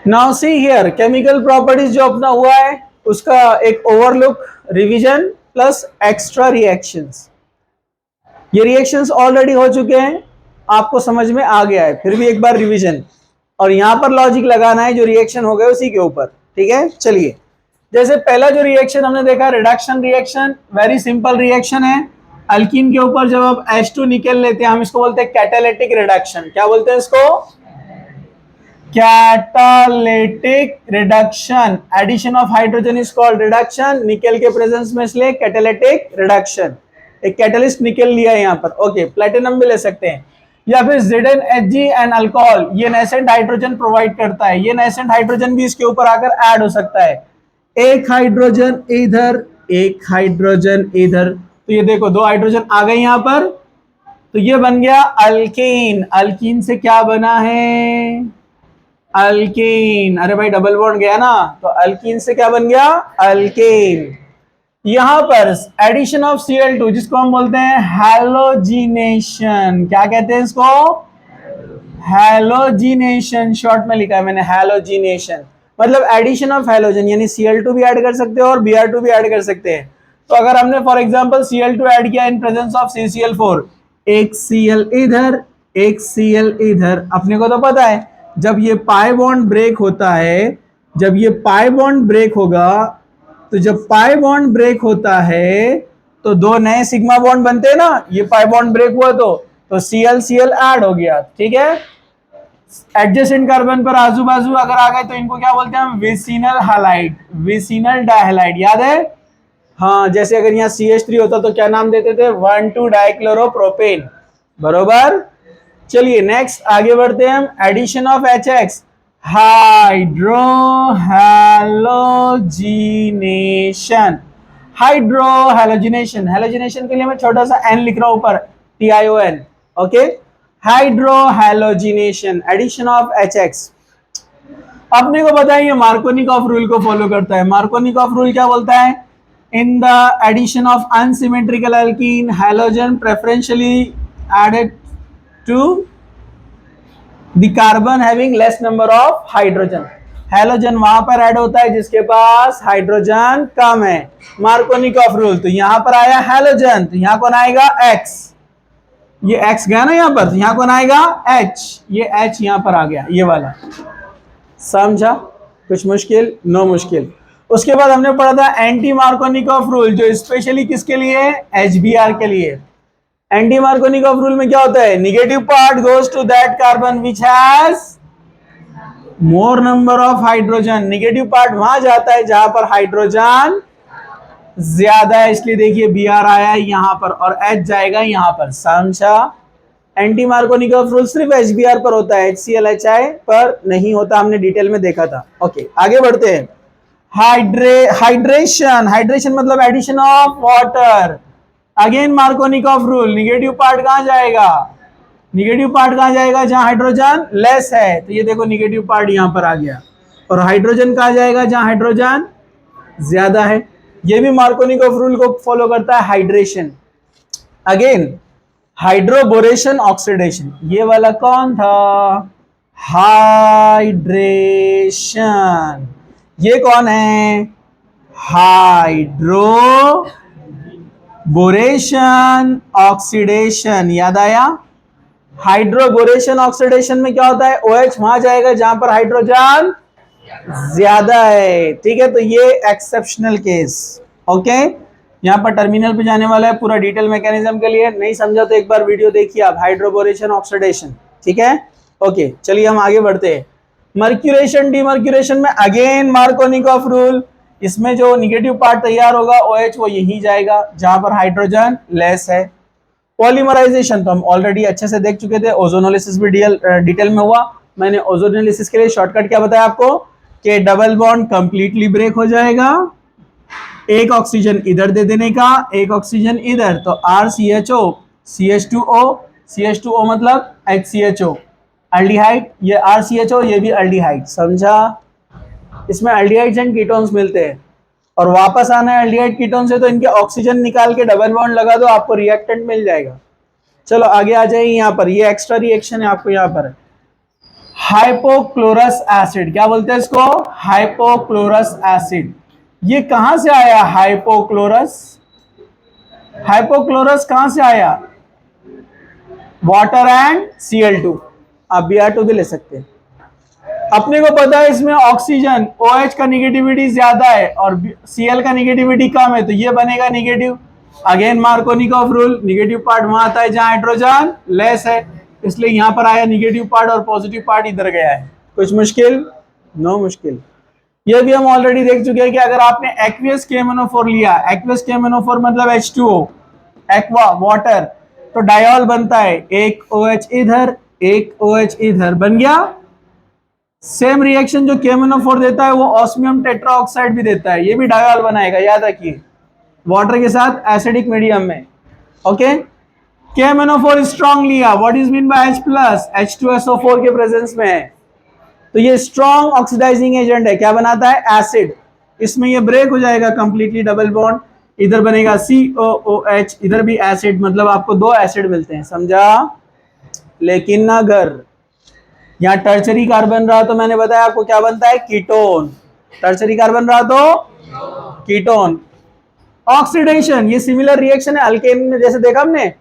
Now see here chemical properties जो अपना हुआ है उसका एक overlook, revision plus extra reactions. ये रिएक्शंस ऑलरेडी हो चुके हैं, आपको समझ में आ गया है, फिर भी एक बार रिवीजन। और यहां पर लॉजिक लगाना है जो रिएक्शन हो गए उसी के ऊपर। ठीक है, चलिए। जैसे पहला जो रिएक्शन हमने देखा reduction reaction, very simple reaction है। अल्कीन के ऊपर जब आप H2 निकल लेते हैं हम इसको बोलते हैं कैटालिटिक रिडक्शन। क्या बोलते हैं इसको? Catalytic reduction. Addition of hydrogen is called reduction. Nickel के प्रेजेंस में इसलिए कैटालिटिक रिडक्शन। एक कैटलिस्ट निकल लिया है यहाँ पर। ओके, प्लेटिनम भी ले सकते हैं, या फिर ZnHg एंड अल्कोहल, ये नेसेंट हाइड्रोजन प्रोवाइड करता है। ये नेसेंट हाइड्रोजन भी इसके ऊपर आकर ऐड हो सकता है। एक हाइड्रोजन इधर, एक हाइड्रोजन इधर, तो ये देखो दो हाइड्रोजन आ गए यहां पर, तो ये बन गया अल्कीन। अल्कीन से क्या बना है? अल्कीन। अरे भाई डबल बॉन्ड गया ना, तो अल्कीन से क्या बन गया? अल्कीन। यहां पर एडिशन ऑफ Cl2 जिसको हम बोलते हैं हैलोजिनेशन। क्या कहते हैं इसको? हैलोजिनेशन। शॉर्ट में लिखा है मैंने हैलोजिनेशन, मतलब एडिशन ऑफ हैलोजन, यानी Cl2 भी ऐड कर सकते हो और Br2 भी ऐड कर सकते हैं। तो अगर हमने फॉर एग्जांपल Cl2 ऐड किया इन प्रेजेंस ऑफ CCl4, एक Cl इधर एक Cl इधर, अपने को तो पता है जब ये पाई बॉन्ड ब्रेक होता है, जब ये पाई बॉन्ड ब्रेक होगा, तो जब पाई बॉन्ड ब्रेक होता है तो दो नए सिग्मा बॉन्ड बनते हैं ना। ये पाई बॉन्ड ब्रेक हुआ तो Cl Cl ऐड हो गया। ठीक है, एडजेसेंट कार्बन पर आजू बाजू अगर आ गए तो इनको क्या बोलते हैं हम? Vicinal halide, vicinal dihalide. याद है? हाँ, जैसे अगर यहाँ CH3 होता तो क्या नाम देते थे? 1,2 डाइक्लोरोप्रोपेन। बरोबर। चलिए नेक्स्ट आगे बढ़ते हैं हम। Addition of HX, hydro halogenation. Hydro halogenation, halogenation के लिए मैं छोटा सा n लिख रहा हूं ऊपर, TION। Okay, hydro halogenation, addition of HX। अपने को पता है ये मार्कोनिकॉफ रूल को फॉलो करता है। मार्कोनिकॉफ रूल क्या बोलता है? In the addition of unsymmetrical alkene, halogen preferentially added to the carbon having less number of hydrogen. Halogen वहां पर ऐड होता है जिसके पास हाइड्रोजन कम है। मार्कोनिकॉफ रूल, तो यहां पर आया हैलोजन, तो यहां कौन आएगा? X। ये X गया ना यहां पर, तो यहां कौन आएगा? H। ये H यहां पर आ गया, ये वाला। समझा? कुछ मुश्किल? नो मुश्किल। उसके बाद हमने पढ़ा था एंटी मार्कोनिकॉफ रूल, जो स्पेशली किसके लिए है? HBr के लिए। एंटी मार्कोनिकॉफ रूल में क्या होता है? Negative part goes to that carbon which has more number of hydrogen. Negative part वहां जाता है जहां पर हाइड्रोजन ज्यादा है, इसलिए देखिए Br आया है यहां पर और H जाएगा यहां पर। समझा? एंटी मार्कोनिकॉफ रूल सिर्फ HBr पर होता है, HCl HI पर नहीं होता, हमने डिटेल में देखा था। ओके, आगे बढ़ते हैं। हाइड्रेशन, हाइड्रेशन मतलब addition of water. Again Markovnikov rule, negative part कहां जाएगा? निगेटिव पार्ट कहां जाएगा? जहां हाइड्रोजन लेस है, तो ये देखो निगेटिव पार्ट यहां पर आ गया। और हाइड्रोजन कहां जाएगा? जहां हाइड्रोजन ज्यादा है। ये भी मार्कोनिकॉफ रूल को फॉलो करता है, हाइड्रेशन। अगेन हाइड्रोबोरेशन ऑक्सीडेशन, ये वाला कौन था? हाइड्रेशन। ये कौन है? Hydroboration oxidation. याद आया? हाइड्रोबोरेशन ऑक्सीडेशन में क्या होता है? OH वहां जाएगा जहां पर हाइड्रोजन ज्यादा है। ठीक है, तो ये एक्सेप्शनल केस। ओके, यहाँ पर टर्मिनल पे जाने वाला है पूरा डिटेल मैकेनिज्म के लिए। नहीं समझा तो एक बार वीडियो देखिए आप, हाइड्रोबोरेशन ऑक्सीडेशन। ठीक है, ओके, चलिए हम आगे बढ़ते हैं। मर्क्यूरेशन डीमर्क्यूरेशन में अगेन मार्कोनिकॉफ रूल, इसमें जो निगेटिव पार्ट तैयार होगा OH वो यही जाएगा जहां पर हाइड्रोजन लेस है। पॉलीमराइजेशन तो हम ऑलरेडी अच्छे से देख चुके थे, ओजोनोलिसिस भी डिटेल में हुआ। मैंने ओजोनोलिसिस के लिए शॉर्टकट क्या बताया आपको कि डबल बॉन्ड कंप्लीटली ब्रेक हो जाएगा, एक ऑक्सीजन इधर दे देने का, एक ऑक्सीजन इधर, तो RCHO CH2O, CH2O मतलब HCHO अल्डिहाइड, ये RCHO ये भी अल्डिहाइड। समझा? इसमें अल्डिहाइड्स एंड कीटोन्स मिलते हैं और वापस आना है अल्डिहाइड कीटोन से, तो इनके ऑक्सीजन निकाल के डबल बॉन्ड लगा दो, आपको रिएक्टेंट मिल जाएगा। चलो आगे आ जाइए। यहाँ पर ये एक्स्ट्रा रिएक्शन है आपको यहाँ पर। हाइपोक्लोरस एसिड, क्या बोलते हैं इसको? Hypochlorous acid. ये कहां से आया हाइपोक्लोरस? हाइपोक्लोरस कहां से आया? वाटर एंड Cl2, आप Br2 भी ले सकते हैं। अपने को पता है इसमें ऑक्सीजन OH का निगेटिविटी ज्यादा है और Cl का निगेटिविटी कम है, तो ये बनेगा negative. Again Markovnikov rule, negative part वहां आता है जहां हाइड्रोजन लेस है, इसलिए यहां पर आया निगेटिव पार्ट और पॉजिटिव पार्ट इधर गया है। कुछ मुश्किल? नो मुश्किल। ये भी हम ऑलरेडी देख चुके हैं कि अगर आपने एक्वियस KMnO4 लिया, एक्वियस KMnO4 मतलब H2O, एक्वा वाटर, तो डायोल बनता है, एक OH इधर एक OH इधर, बन गया। सेम रिएक्शन जो KMnO4 देता है वो ऑस्मियम टेट्राऑक्साइड भी देता है, ये भी डायोल बनाएगा, याद रखिए, वाटर के साथ एसिडिक मीडियम में। ओके, KMnO4 स्ट्रॉन्ग लिया, what is mean by H plus? H2SO4 के प्रेजेंस में है, तो ये स्ट्रॉन्ग ऑक्सीडाइजिंग एजेंट है, क्या बनाता है? एसिड। इसमें ये ब्रेक हो जाएगा कंप्लीटली, डबल बॉन्ड, इधर बनेगा COOH, इधर भी एसिड, मतलब आपको दो एसिड मिलते हैं, समझा? लेकिन ना अगर यहाँ टर्शरी कार्बन रहा तो मैंने बताया आपको क्या बनता है? कीटोन। टर्शरी कार्बन रहा तो कीटोन। ऑक्सीडेशन, ये सिमिलर रिएक्शन है अल्केन में, जैसे देखा हमने,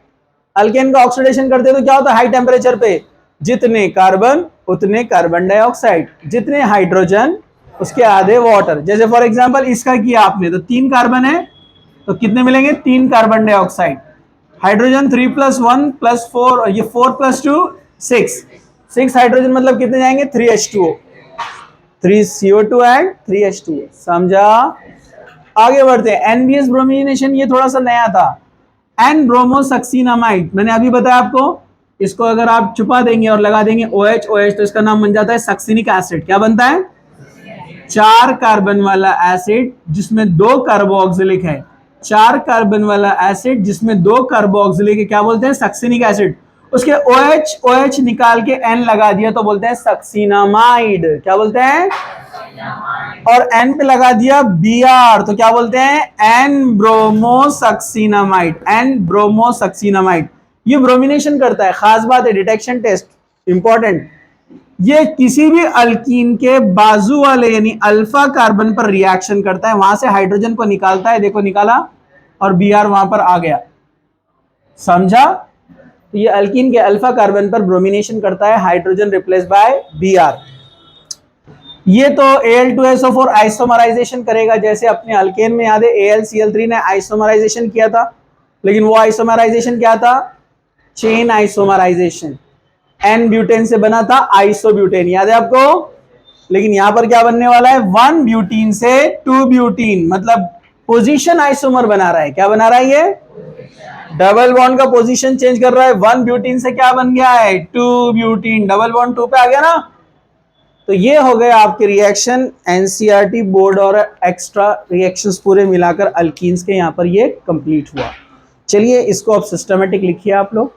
अल्केन का ऑक्सीडेशन करते तो क्या होता है? हाई टेम्परेचर पे जितने कार्बन उतने कार्बन डाइऑक्साइड, जितने हाइड्रोजन उसके आधे वाटर। जैसे फॉर एग्जांपल इसका किया आपने, तो 3 कार्बन है तो कितने मिलेंगे? 3 कार्बन डाइऑक्साइड। हाइड्रोजन 3+1 + 4, ये 4+2 6 हाइड्रोजन, मतलब कितने जाएंगे? 3H2O, 3CO2 एंड 3H2O, समझा? आगे बढ़ते हैं। NBS ब्रोमिनेशन, ये थोड़ा सा नया था। एन ब्रोमोसक्सीनामाइड, मैंने अभी बताया आपको, इसको अगर आप छुपा देंगे और लगा देंगे OH तो इसका नाम बन जाता है सक्सिनिक एसिड। क्या बनता है? 4 कार्बन वाला एसिड जिसमें 2 कार्बोक्सिलिक है, 4 कार्बन वाला एसिड जिसमें 2 कार्बोक्सिलिक है, क्या बोलते हैं? Succinic acid. उसके OH निकाल के N लगा दिया तो बोलते हैं सक्सीनामाइड। क्या बोलते हैं? और N पे लगा दिया Br तो क्या बोलते हैं? N ब्रोमोसक्सीनामाइड, N ब्रोमोसक्सीनामाइड। ये ब्रोमिनेशन करता है, खास बात है, डिटेक्शन टेस्ट इंपॉर्टेंट। ये किसी भी अल्कीन के बाजू वाले यानी अल्फा कार्बन पर रिएक्शन करता है, वहां से हाइड्रोजन को निकालता है, देखो निकाला, और Br वहां पर आ गया, समझा? तो ये अल्कीन के अल्फा कार्बन पर ब्रोमिनेशन करता है, हाइड्रोजन रिप्लेस बाय Br। ये तो Al2SO4 आइसोमराइजेशन करेगा, जैसे अपने अल्केन में याद है AlCl3 ने आइसोमराइजेशन किया था, लेकिन वो आइसोमराइजेशन क्या था? चेन आइसोमराइजेशन, N ब्यूटेन से बना था आइसोब्यूटेन, याद है आपको? लेकिन यहां पर क्या बनने वाला है? 1 ब्यूटीन से 2 ब्यूटीन, मतलब पोजीशन आइसोमर बना रहा है। क्या बना रहा है? ये डबल बॉन्ड का पोजीशन चेंज कर रहा है। 1 ब्यूटीन से क्या बन गया है? 2 ब्यूटीन, डबल बॉन्ड 2 पे आ गया ना। तो ये हो गए आपके रिएक्शन, NCERT बोर्ड और एक्स्ट्रा रिएक्शंस पूरे मिलाकर अल्कीन्स के यहाँ पर ये कंप्लीट हुआ। चलिए इसको अब सिस्टमेटिक लिखिए आप लोग।